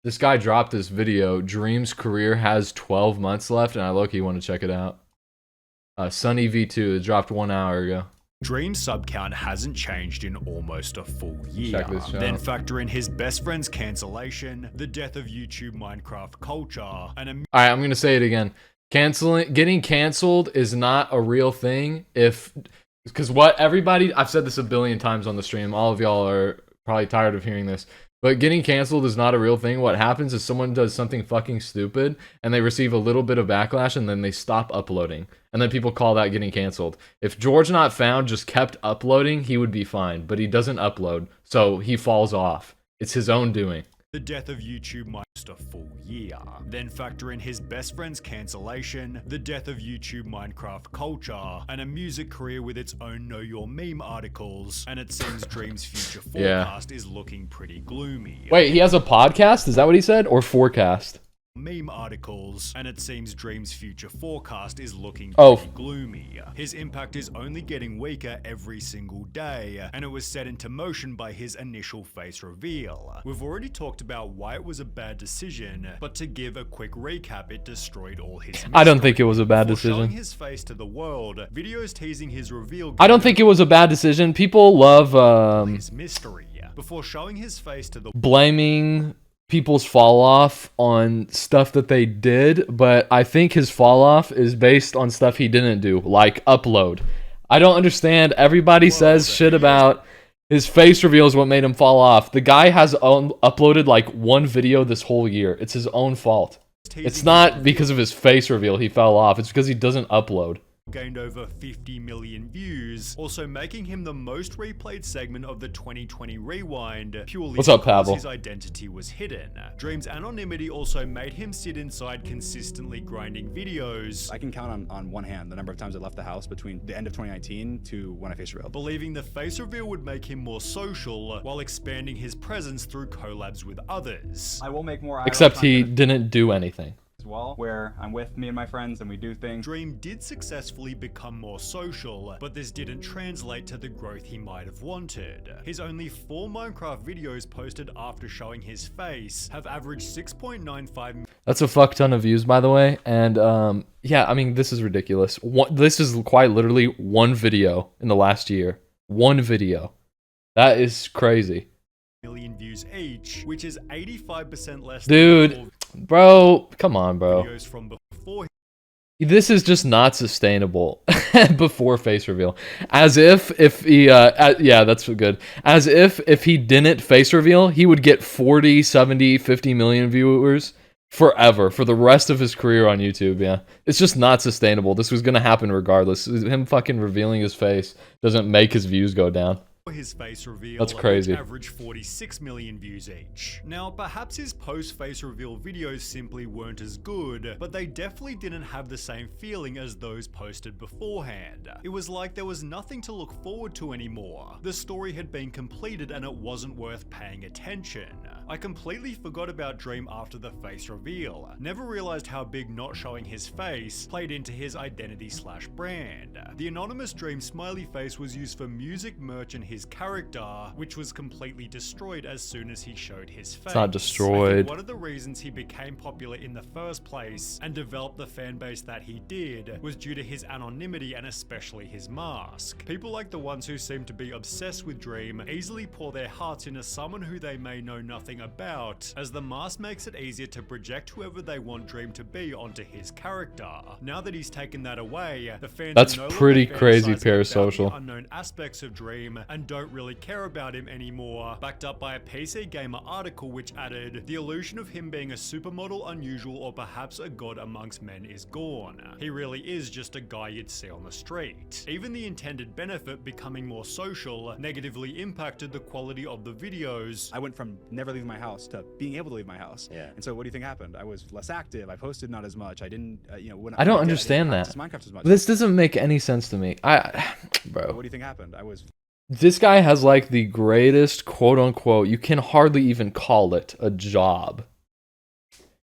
This guy dropped this video. Dream's career has 12 months left, and I low-key want to check it out. Sunny V2, it dropped 1 hour ago. Dream's sub count hasn't changed in almost a full year. Check this out. Then factor in his best friend's cancellation, the death of YouTube Minecraft culture, and Alright, I'm gonna say it again. Getting canceled is not a real thing because what everybody, I've said this a billion times on the stream, all of y'all are probably tired of hearing this, but getting canceled is not a real thing. What happens is someone does something fucking stupid and they receive a little bit of backlash and then they stop uploading. And then people call that getting canceled. If GeorgeNotFound just kept uploading, he would be fine, but he doesn't upload, so he falls off. It's his own doing. The death of YouTube Minecraft a full year. Then factor in his best friend's cancellation, the death of YouTube Minecraft culture, and a music career with its own Know Your Meme articles, and it seems Dream's future forecast is looking pretty gloomy. Wait, he has a podcast? Is that what he said? Or forecast? Meme articles, and it seems Dream's future forecast is looking pretty gloomy. His impact is only getting weaker every single day, and it was set into motion by his initial face reveal. We've already talked about why it was a bad decision, but to give a quick recap, it destroyed all his mystery. I don't think it was a bad decision. Showing his face to the world, videos teasing his reveal. I don't think it was a bad decision. People love his mystery. Before showing his face to the blaming people's fall off on stuff that they did, but I think his fall off is based on stuff he didn't do, like upload. I don't understand. Everybody says shit about his face reveal is what made him fall off. The guy has uploaded like one video this whole year. It's his own fault. It's not because of his face reveal he fell off. It's because he doesn't upload. Gained over 50 million views, also making him the most replayed segment of the 2020 Rewind, purely because his identity was hidden. Dream's anonymity also made him sit inside consistently grinding videos. I can count on one hand the number of times I left the house between the end of 2019 to when I face revealed. Believing the face reveal would make him more social, while expanding his presence through collabs with others. I will make more except he didn't do anything. Well, where I'm with me and my friends and we do things. Dream did successfully become more social, but this didn't translate to the growth he might have wanted. His only 4 Minecraft videos posted after showing his face have averaged 6.95. That's a fuck ton of views, by the way, and yeah, I mean, this is ridiculous. This is quite literally one video in the last year. One video. That is crazy. Million views each, which is 85% less than bro, come on, bro. Videos from before. This is just not sustainable. Before face reveal. As if he yeah, that's good. As if he didn't face reveal, he would get 40, 70, 50 million viewers forever for the rest of his career on YouTube. Yeah. It's just not sustainable. This was going to happen regardless. Him fucking revealing his face doesn't make his views go down. His face reveal, that's crazy. Average 46 million views each. Now, perhaps his post-face reveal videos simply weren't as good, but they definitely didn't have the same feeling as those posted beforehand. It was like there was nothing to look forward to anymore. The story had been completed and it wasn't worth paying attention. I completely forgot about Dream after the face reveal. Never realized how big not showing his face played into his identity/brand. The anonymous Dream smiley face was used for music, merch, and his character, which was completely destroyed as soon as he showed his face. It's not destroyed. I think one of the reasons he became popular in the first place and developed the fan base that he did was due to his anonymity and especially his mask. People like the ones who seem to be obsessed with Dream easily pour their hearts into someone who they may know nothing about, as the mask makes it easier to project whoever they want Dream to be onto his character. Now that he's taken that away, the fans that's pretty crazy parasocial. Unknown aspects of Dream and don't really care about him anymore, backed up by a PC Gamer article which added, the illusion of him being a supermodel, unusual, or perhaps a god amongst men is gone. He really is just a guy you'd see on the street. Even the intended benefit, becoming more social, negatively impacted the quality of the videos. I went from never leaving my house to being able to leave my house. Yeah. And so what do you think happened? I was less active. I posted not as much. I didn't, you know, when I don't understand that. Minecraft as much. This doesn't make any sense to me. Bro. What do you think happened? This guy has like the greatest, quote unquote, you can hardly even call it a job.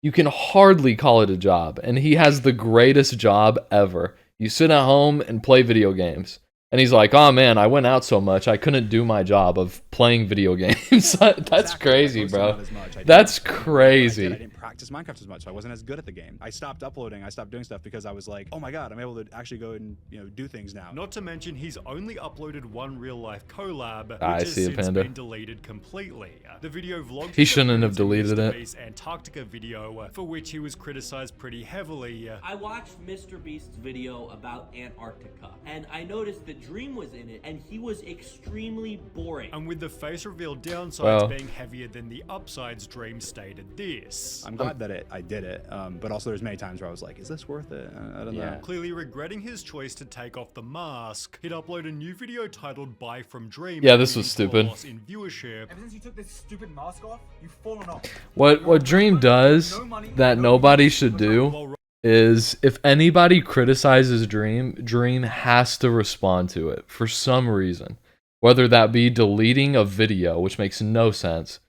You can hardly call it a job. And he has the greatest job ever. You sit at home and play video games. And he's like, oh man, I went out so much, I couldn't do my job of playing video games. That's Exactly. crazy, I posted bro. not as much. That's I crazy. didn't practice Minecraft as much. So I wasn't as good at the game. I stopped uploading. I stopped doing stuff because I was like, oh my god, I'm able to actually go and do things now. Not to mention, he's only uploaded one real-life collab, which I has see a since panda. been deleted completely. The video vlogged He his shouldn't have appearance in deleted Mr. it. Beast's Antarctica video, for which he was criticized pretty heavily. I watched Mr. Beast's video about Antarctica, and I noticed that Dream was in it, and he was extremely boring. And with the face reveal downsides Well. being heavier than the upsides, Dream stated this. I'm glad that I did it, but also there's many times where I was like, is this worth it? I don't know. Clearly regretting his choice to take off the mask, he'd upload a new video titled "Buy from Dream." Yeah, this was leading to a stupid. loss in viewership. Ever since you took this stupid mask off, you've fallen off. What Dream does that nobody should do While is if anybody criticizes Dream has to respond to it for some reason. Whether that be deleting a video, which makes no sense.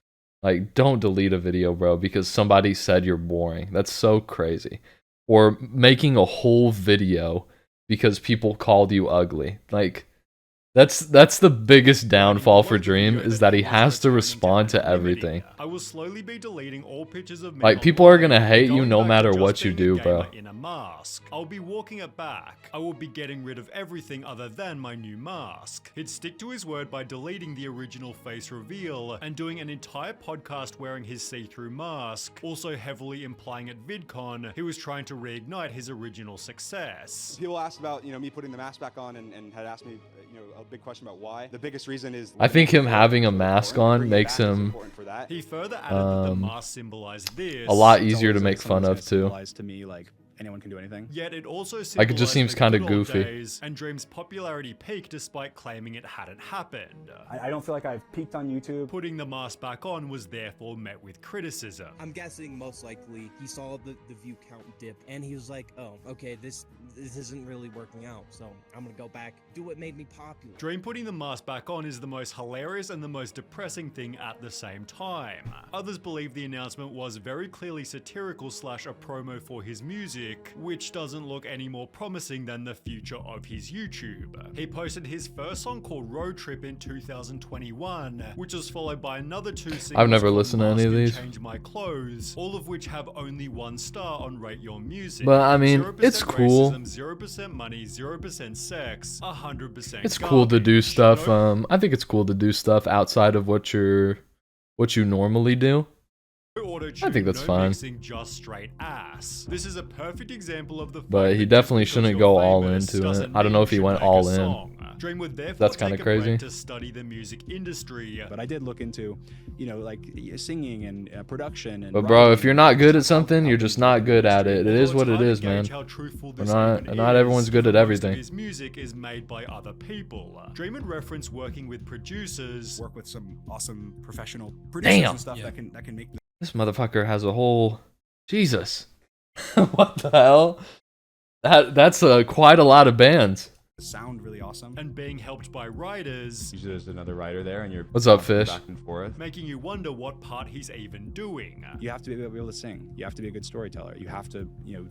Like, don't delete a video, bro, because somebody said you're boring. That's so crazy. Or making a whole video because people called you ugly. Like, that's the biggest downfall for Dream, is that he has to respond to everything. I will slowly be deleting all pictures of me Like, people are online, gonna hate you going no back to matter just what you being a do, bro. gamer in a mask. I'll be walking it back. I will be getting rid of everything other than my new mask. He'd stick to his word by deleting the original face reveal and doing an entire podcast wearing his see-through mask, also heavily implying at VidCon he was trying to reignite his original success. People asked about, me putting the mask back on and had asked me, a big question about why. The biggest reason is I think him having a mask on bringing it makes back is him important for that. He further added that the mask symbolized this. a lot It's easier to always make like fun someone's of gonna too. symbolize to me like anyone can do anything. Yet it also Like, it just seems kind kinda of goofy. And Dream's popularity peaked despite claiming it hadn't happened. I don't feel like I've peaked on YouTube. Putting the mask back on was therefore met with criticism. I'm guessing most likely he saw the view count dip and he was like, oh, okay, this isn't really working out, so I'm gonna go back, do what made me popular. Dream putting the mask back on is the most hilarious and the most depressing thing at the same time. Others believe the announcement was very clearly satirical / a promo for his music, which doesn't look any more promising than the future of his YouTube. He posted his first song called Road Trip in 2021, which was followed by another 2 singles I've never called listened to any Mask of and these. Change My Clothes, all of which have only 1 star on Rate Your Music. But, I mean, 0% it's cool. racism, 0% money, 0% sex, 100% It's cool to do garbage. stuff. No I think it's cool to do stuff outside of what you normally do. auto-tune, I think that's no fine. mixing, just straight ass. This is a perfect example of the fact But he that definitely just because shouldn't you're go all famous into it. doesn't I don't know mean if he you went should make all a in. song. Dream would therefore That's take kinda a break crazy. to study the music industry. But I did look into, like singing and production. And But bro, if writing you're and not good at just something, how you're things just not work good in the at it. It industry. is Although what it's it hard is, to man. gauge how truthful We're this not- even not is, everyone's good for at most of everything. His music is made by other people. Dream had referenced working with producers. work with some awesome professional producers Damn. and stuff that can make This motherfucker has a whole Jesus. What the hell? That's quite a lot of bands. the sound really awesome. And being helped by writers, Usually there's another writer there and you're What's up, bouncing Fish? back and forth. making you wonder what part he's even doing. You have to be able to sing. You have to be a good storyteller. You have to, you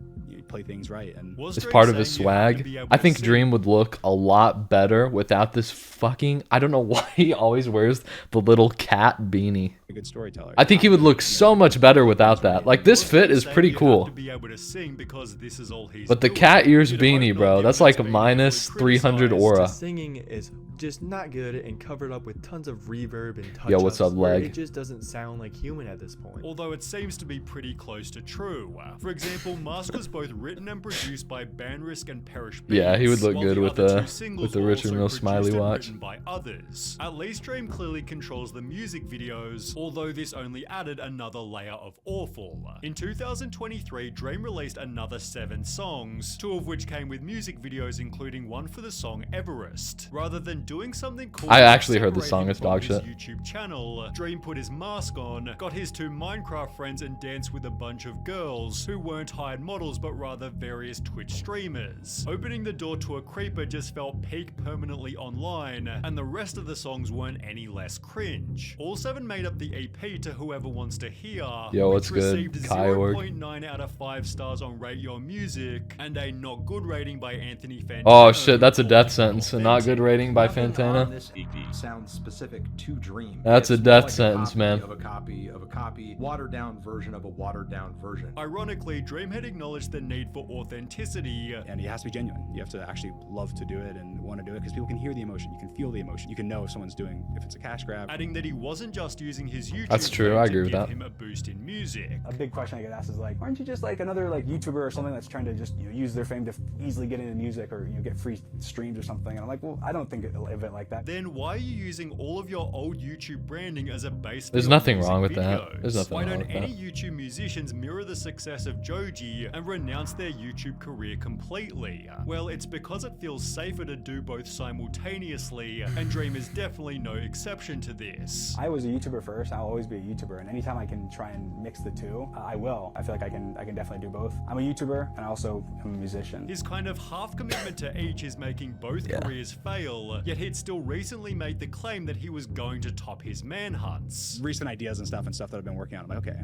play things right. And Was It's Dream part of his saying you had to swag. be able I to think sing? Dream would look a lot better without this fucking. I don't know why he always wears the little cat beanie. a good storyteller. I think he would look so much better without that. Like, this fit is Saying pretty you have cool. to be able to sing because this is all he's But the doing. cat ears You'd beanie, hope bro, not, that's given like it's a being minus heavily 300 criticized. aura. The singing is just not good and covered up with tons of reverb and touch Yo, what's up, where leg? It just doesn't sound like human at this point. Although it seems to be pretty close to true. For example, Mask was both written and produced by Banrisk and Perish Beats. Yeah, he would look while good the with other the- two singles with the were Richard also Mill produced smiley and watch. written by others. At least Dream clearly controls the music videos, although this only added another layer of awful. In 2023, Dream released another 7 songs, 2 of which came with music videos, including one for the song Everest. Rather than doing something cool, I and actually heard the song, separating it's dog from his shit. YouTube channel, Dream put his mask on, got his 2 Minecraft friends and danced with a bunch of girls who weren't hired models but but rather various Twitch streamers. Opening the door to a creeper just felt peak permanently online, and the rest of the songs weren't any less cringe. All 7 made up the EP to Whoever Wants to Hear, Yo, what's which good? received Kywork. 0.9 out of 5 stars on Rate Your Music, and a not good rating by Anthony Fantano. Oh shit, that's a death sentence. A not good rating by Fantana. This EP sounds specific to Dream. That's a It's death like sentence, copy man. Of a copy of a copy, watered down version of a watered down version. Ironically, Dream had acknowledged the need for authenticity, And it has to be genuine. You have to actually love to do it and want to do it because people can hear the emotion. You can feel the emotion. You can know if someone's doing, if it's a cash grab. adding that he wasn't just using his YouTube That's true, fame I to agree with give that. him a boost in music. A big question I get asked is like, aren't you just like another like YouTuber or something that's trying to just use their fame to easily get into music or get free streams or something? And I'm like, well, I don't think of it like that. Then why are you using all of your old YouTube branding as a base for There's your nothing music wrong with that. videos? There's nothing Why wrong don't with any that. YouTube musicians mirror the success of Joji and renounce their YouTube career completely? Well, it's because it feels safer to do both simultaneously, and Dream is definitely no exception to this. I was a YouTuber first. I'll always be a YouTuber, and anytime I can try and mix the two, I will. I feel like I can definitely do both. I'm a YouTuber, and I also am a musician. His kind of half commitment to each is making both careers fail, yet he'd still recently made the claim that he was going to top his manhunts. Recent ideas and stuff that I've been working on. I'm like, okay,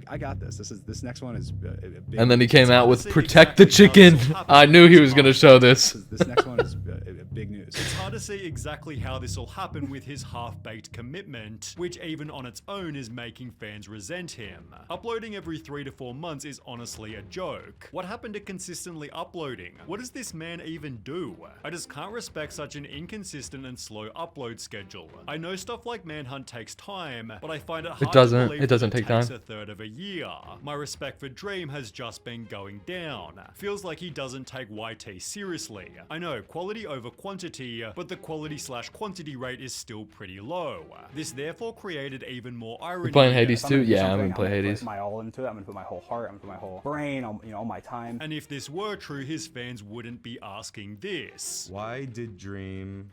I got this. This next one is a big. And then he came out with "Protect the Chicken." I knew he was gonna show this. This next one is big news. It's hard to see exactly how this will happen with his half-baked commitment, which even on its own is making fans resent him. Uploading every 3 to 4 months is honestly a joke. What happened to consistently uploading? What does this man even do? I just can't respect such an inconsistent and slow upload schedule. I know stuff like Manhunt takes time, but I find it hard doesn't. to believe It doesn't that take takes time. a third of a year. My respect for Dream has just been going down. Feels like he doesn't take YT seriously. I know, quality over quantity, but the quality/quantity rate is still pretty low. This therefore created even more irony. You playing Hades If I'm too? gonna do Yeah, I'm something, gonna play gonna Hades. Put my all into it. I'm gonna put my whole heart. I'm gonna put my whole brain. All my time. And if this were true, his fans wouldn't be asking this. Why did Dream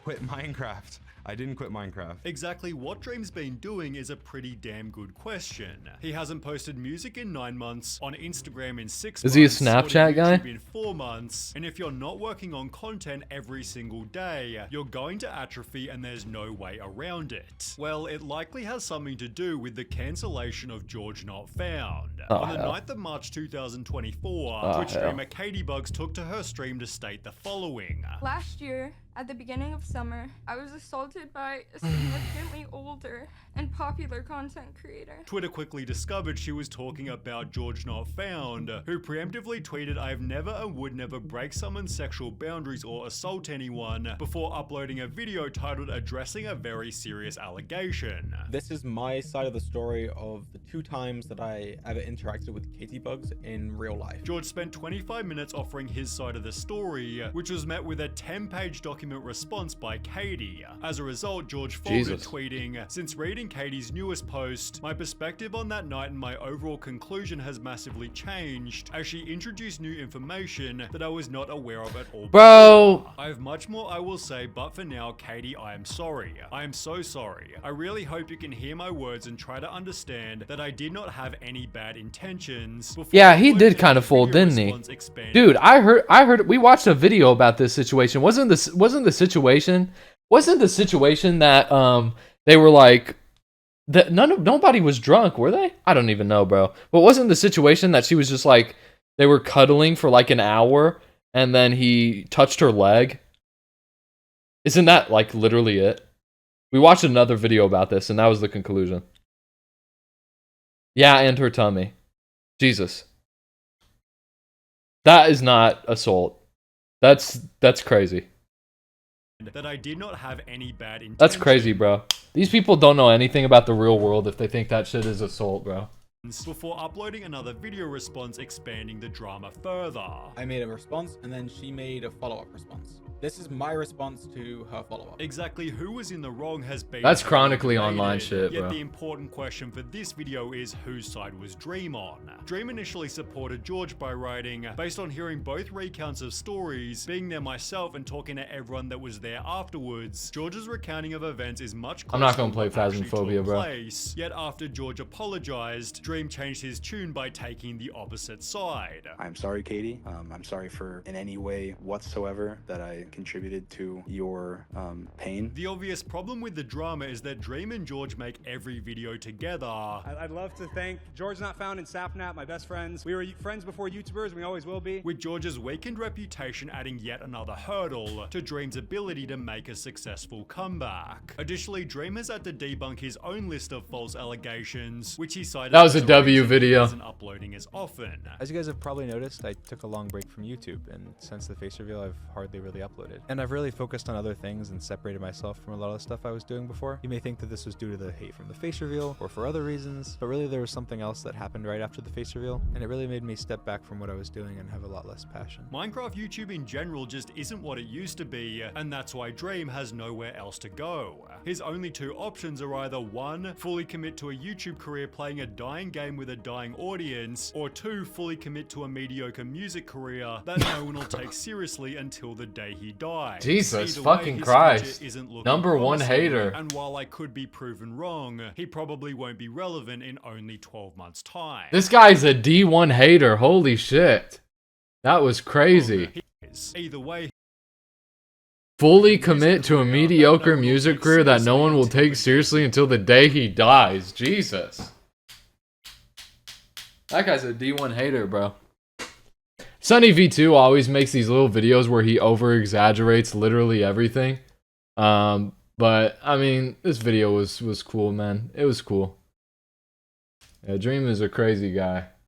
quit Minecraft? I didn't quit Minecraft. Exactly what Dream's been doing is a pretty damn good question. He hasn't posted music in 9 months, on Instagram in 6 months, Is he a or to Snapchat guy? YouTube in 4 months, and if you're not working on content every single day, you're going to atrophy and there's no way around it. Well, it likely has something to do with the cancellation of GeorgeNotFound. Oh, On the hell. 9th of March 2024, Oh, Twitch hell. streamer Katie Bugs took to her stream to state the following. Last year, at the beginning of summer, I was assaulted by a significantly older and popular content creator. Twitter quickly discovered she was talking about GeorgeNotFound, who preemptively tweeted, "I've never and would never break someone's sexual boundaries or assault anyone," before uploading a video titled addressing a very serious allegation. This is my side of the story of the 2 times that I ever interacted with Katie Bugs in real life. George spent 25 minutes offering his side of the story, which was met with a 10-page document response by Katie. As a result, George folded, Jesus. tweeting, "Since reading Katie's newest post, my perspective on that night and my overall conclusion has massively changed, as she introduced new information that I was not aware of at all Bro. before. I have much more I will say, but for now, Katie, I am sorry. I am so sorry. I really hope you can hear my words and try to understand that I did not have any bad intentions." Yeah, he did kind of fold, didn't he? Dude, I heard we watched a video about this situation. Wasn't the situation that they were like that nobody was drunk, were they? I don't even know, bro. But wasn't the situation that she was just like they were cuddling for like an hour and then he touched her leg? Isn't that like literally it? We watched another video about this and that was the conclusion. Yeah, and her tummy. Jesus. That is not assault. That's crazy. That I did not have any bad intentions. That's crazy, bro. These people don't know anything about the real world if they think that shit is assault, bro. Before uploading another video response expanding the drama further. I made a response and then she made a follow-up response. This is my response to her follow-up. Exactly who was in the wrong has been That's chronically debated, online shit, yet bro. the important question for this video is whose side was Dream on? Dream initially supported George by writing, "Based on hearing both recounts of stories, being there myself and talking to everyone that was there afterwards, George's recounting of events is much closer I'm not gonna to play what actually Phasmophobia, took bro. place." Yet after George apologized, Dream Dream changed his tune by taking the opposite side. I'm sorry, Katie. I'm sorry for in any way whatsoever that I contributed to your pain. The obvious problem with the drama is that Dream and George make every video together. I'd love to thank GeorgeNotFound and Sapnap, my best friends. We were friends before YouTubers, and we always will be. With George's weakened reputation adding yet another hurdle to Dream's ability to make a successful comeback. Additionally, Dream has had to debunk his own list of false allegations, which he cited That was as a W reason video. he isn't uploading as often. As you guys have probably noticed, I took a long break from YouTube, and since the face reveal, I've hardly really uploaded. And I've really focused on other things and separated myself from a lot of the stuff I was doing before. You may think that this was due to the hate from the face reveal, or for other reasons, but really there was something else that happened right after the face reveal, and it really made me step back from what I was doing and have a lot less passion. Minecraft YouTube in general just isn't what it used to be, and that's why Dream has nowhere else to go. His only two options are either 1, fully commit to a YouTube career playing a dying game with a dying audience, or 2, fully commit to a mediocre music career that no one will take seriously until the day he dies. Jesus Either way, fucking his Christ. future isn't looking Number one promising, hater. And while I could be proven wrong, he probably won't be relevant in only 12 months' time. This guy's a D1 hater. Holy shit. That was crazy. Either way, Fully commit to a mediocre music career that no one will take seriously until the day he dies. Jesus. That guy's a D1 hater, bro. Sunny V2 always makes these little videos where he over-exaggerates literally everything. But, I mean, this video was cool, man. It was cool. Yeah, Dream is a crazy guy.